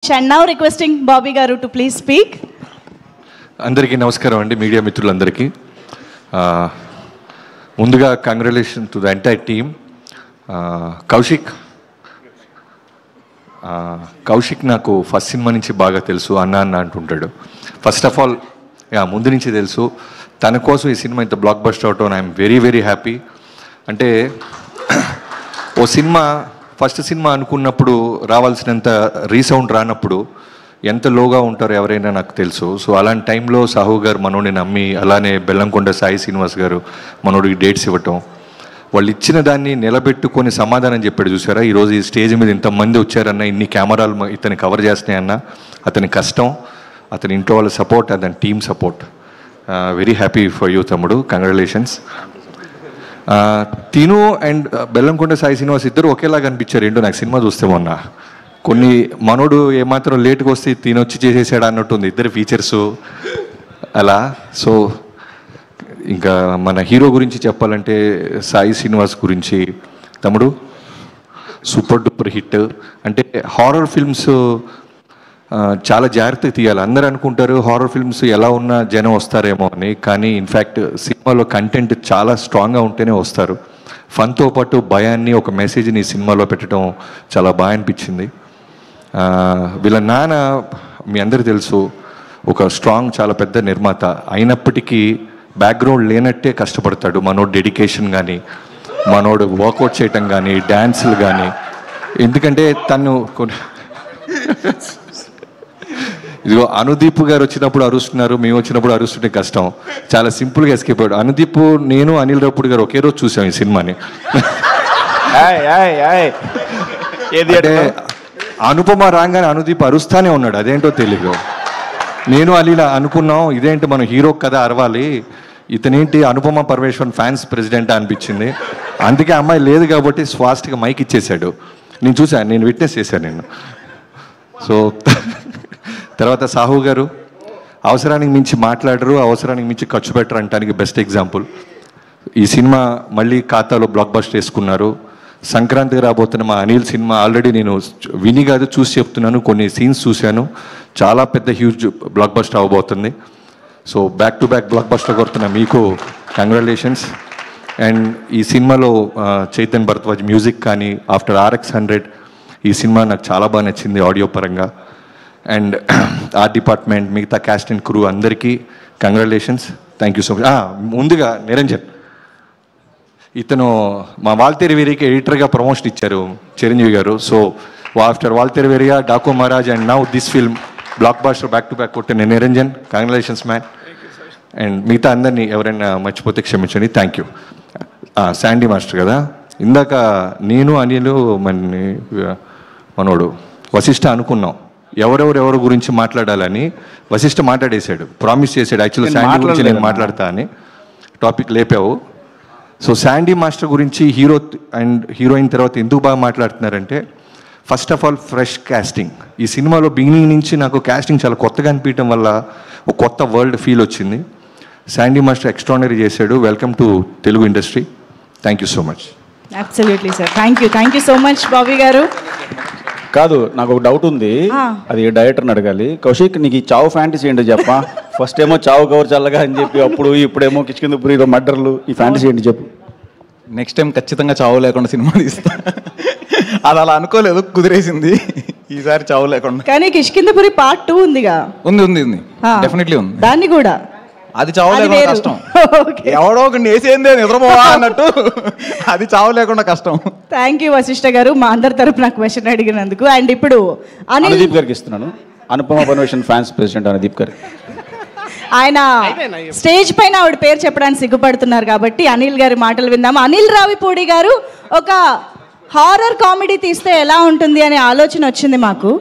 And now requesting Bobby Garu to please speak. అందరికీ నమస్కారం అండి, మీడియా మిత్రులందరికీ. ముందుగా congratulation to the entire team. Kaushik నాకు ఫస్ట్ సినిమా నుంచి బాగా తెలుసు, అన్న అన్న అంటుంటాడు. ఫస్ట్ ఆఫ్ ఆల్ ముందు నుంచి తెలుసు. తన కోసం ఈ సినిమా ఇంత బ్లాక్ బస్టర్ అవటం ఐఎమ్ వెరీ వెరీ హ్యాపీ. అంటే ఓ సినిమా ఫస్ట్ సినిమా అనుకున్నప్పుడు రావాల్సినంత రీసౌండ్ రానప్పుడు ఎంత లోగా ఉంటారో ఎవరైనా నాకు తెలుసు. సో అలాంటి టైంలో సాహు గారు మనోడిని నమ్మి, అలానే బెల్లంకొండ సాయి శ్రీనివాస్ గారు మనోడికి డేట్స్ ఇవ్వటం, వాళ్ళు ఇచ్చిన దాన్ని నిలబెట్టుకొని సమాధానం చెప్పాడు. చూసారా, ఈరోజు ఈ స్టేజ్ మీద ఇంతమంది వచ్చారన్న, ఇన్ని కెమెరాలు ఇతన్ని కవర్ చేస్తున్నాయన్న, అతని కష్టం, అతని ఇంట్లో వాళ్ళ సపోర్ట్, అతని team support. Very happy for you తమ్ముడు, కంగ్రాచులేషన్స్. తిను అండ్ బెల్లంకొండ సాయి శ్రీనివాస్ ఇద్దరు ఒకేలాగా అనిపించారు. ఏంటో నాకు సినిమా చూస్తే మొన్న కొన్ని మనోడు ఏమాత్రం లేట్గా వస్తే తినొచ్చి చేసేసాడు అన్నట్టుంది ఇద్దరు ఫీచర్సు అలా. సో ఇంకా మన హీరో గురించి చెప్పాలంటే సాయి శ్రీనివాస్ గురించి, తమ్ముడు సూపర్ డూపర్ హిట్. అంటే హారర్ ఫిల్మ్స్ చాలా జాగ్రత్తగా తీయాలి. అందరూ అనుకుంటారు హారర్ ఫిల్మ్స్ ఎలా ఉన్నా జనం వస్తారేమో అని, కానీ ఇన్ఫ్యాక్ట్ సినిమాలో కంటెంట్ చాలా స్ట్రాంగ్గా ఉంటేనే వస్తారు. ఫన్తో పాటు భయాన్ని, ఒక మెసేజ్ని సినిమాలో పెట్టడం చాలా బాగా అనిపించింది. వీళ్ళ నాన్న మీ అందరికీ తెలుసు, ఒక స్ట్రాంగ్ చాలా పెద్ద నిర్మాత అయినప్పటికీ బ్యాక్గ్రౌండ్ లేనట్టే కష్టపడతాడు. మనోడు డెడికేషన్ కానీ, మనోడు వర్కౌట్ చేయటం కానీ, డ్యాన్సులు కానీ. ఎందుకంటే తను ఇదిగో అనుదీప్ గారు వచ్చినప్పుడు అరుస్తున్నారు, మేము వచ్చినప్పుడు అరుస్తుంటే కష్టం. చాలా సింపుల్గా ఎస్కేప్ అయ్యాడు. అనుదీప్, నేను అనిల్ రావుపూడి గారు ఒకే రోజు చూసాం ఈ సినిమాని. అంటే అనుపమ రాగానే అనుదీప్ అరుస్తానే ఉన్నాడు, అదేంటో తెలియదు. నేను అలీలా అనుకున్నాం, ఇదేంటి మనం హీరో కదా అరవాలి, ఇతనేంటి అనుపమ పరమేశ్వరన్ ఫ్యాన్స్ ప్రెసిడెంట్ అనిపించింది. అందుకే అమ్మాయి లేదు కాబట్టి ఫాస్ట్గా మైక్ ఇచ్చేశాడు. నేను చూశాను, నేను విట్నెస్ చేశాను నేను. సో తర్వాత సాహు గారు అవసరానికి మించి మాట్లాడరు, అవసరానికి మించి ఖర్చు పెట్టరు అంటానికి బెస్ట్ ఎగ్జాంపుల్. ఈ సినిమా మళ్ళీ ఖాతాలో బ్లాక్ బస్టర్ వేసుకున్నారు. సంక్రాంతికి రాబోతున్న మా అనిల్ సినిమా ఆల్రెడీ నేను విని కాదు చూసి చెప్తున్నాను, కొన్ని సీన్స్ చూశాను, చాలా పెద్ద హ్యూజ్ బ్లాక్ బస్టర్ అవ్వబోతుంది. So back to back blockbuster కొడుతున్న మీకు కంగ్రాచులేషన్స్. అండ్ ఈ సినిమాలో చైతన్ భరద్వాజ్ మ్యూజిక్ కానీ, ఆఫ్టర్ RX100 ఈ సినిమా నాకు చాలా బాగా నచ్చింది ఆడియో పరంగా. అండ్ ఆర్ట్ డిపార్ట్మెంట్, మిగతా క్యాస్ట్ అండ్ క్రూ అందరికీ congratulations, thank you so much. ముందుగా నిరంజన్, ఇతను మా వాల్తేరు వేరియకి ఎడిటర్గా ప్రమోషన్ ఇచ్చారు Chiranjeevi garu. So after Waltair Veerayya, Daaku Maharaaj and now this film blockbuster back to back కొట్టిన నిరంజన్, కంగ్రాచులేషన్స్ మ్యాన్. అండ్ మిగతా అందరినీ ఎవరైనా మర్చిపోతే క్షమించండి, థ్యాంక్ యూ. శాండీ మాస్టర్ కదా, ఇందాక నేను అనిలు మనోడు వశిష్ఠ అనుకున్నాం ఎవరెవరు గురించి మాట్లాడాలని. వశిష్ఠ మాట్లాడేశాడు, ప్రామిస్ చేశాడు యాక్చువల్లీ శాండీ గురించి నేను మాట్లాడతా అని. టాపిక్ లేపావు. సో శాండీ మాస్టర్ గురించి హీరో అండ్ హీరోయిన్ తర్వాత ఎందుకు బాగా మాట్లాడుతున్నారంటే, first of all fresh casting. ఈ సినిమాలో బిగినింగ్ నుంచి నాకు కాస్టింగ్ చాలా కొత్తగా అనిపించడం వల్ల ఒక కొత్త వరల్డ్ ఫీల్ వచ్చింది. శాండీ మాస్టర్ ఎక్స్ట్రాడినరీ చేశాడు. Welcome to Telugu industry. Thank you so much. Absolutely sir, thank you so much Bobby గారు. కాదు, నాకు ఒక డౌట్ ఉంది, అది డైరెక్టర్ని అడగాలి. కౌశిక్, నీకు ఈ చావు ఫ్యాంటసీ ఏంటో చెప్పా. ఫస్ట్ ఏమో చావు కవర్ చల్లగా అని చెప్పి, అప్పుడు ఇప్పుడేమో కిష్కిందపురిలో మర్డర్లు, ఈ ఫ్యాంటసీ ఏంటి చెప్పు. నెక్స్ట్ టైం ఖచ్చితంగా చావు లేకుండా సినిమా తీస్తా. అది అలా అనుకోలేదు, కుదిరేసింది ఈసారి చావు లేకుండా. కానీ కిష్కిందపురి పార్ట్ 2 ఉందిగా. ఉంది డెఫినెట్లీ ఉంది. దాన్ని కూడా అది చావు లేకుండా కష్టం. ఎవడో ఒక వేసేందే నిద్రపోవా అన్నట్టు, అది చావు లేకుండా కష్టం. థ్యాంక్ యూ వశిష్ఠ గారు, మా అందరి తరపున క్వశ్చన్ అడిగినందుకు. అండ్ ఇప్పుడు అనుదీప్ గారికి ఇస్తున్నాను, అనుపమ పరమేశ్వరన్ ఫ్యాన్స్ ప్రెసిడెంట్ అనుదీప్ గారు. ఆయన స్టేజ్ పైన ఆవిడ పేరు చెప్పడానికి సిగ్గుపడుతున్నారు కాబట్టి అనిల్ గారి మాటలు విందాము. అనిల్ రావిపూడి గారు, ఒక హారర్ కామెడీ తీస్తే ఎలా ఉంటుంది అనే ఆలోచన వచ్చింది మాకు.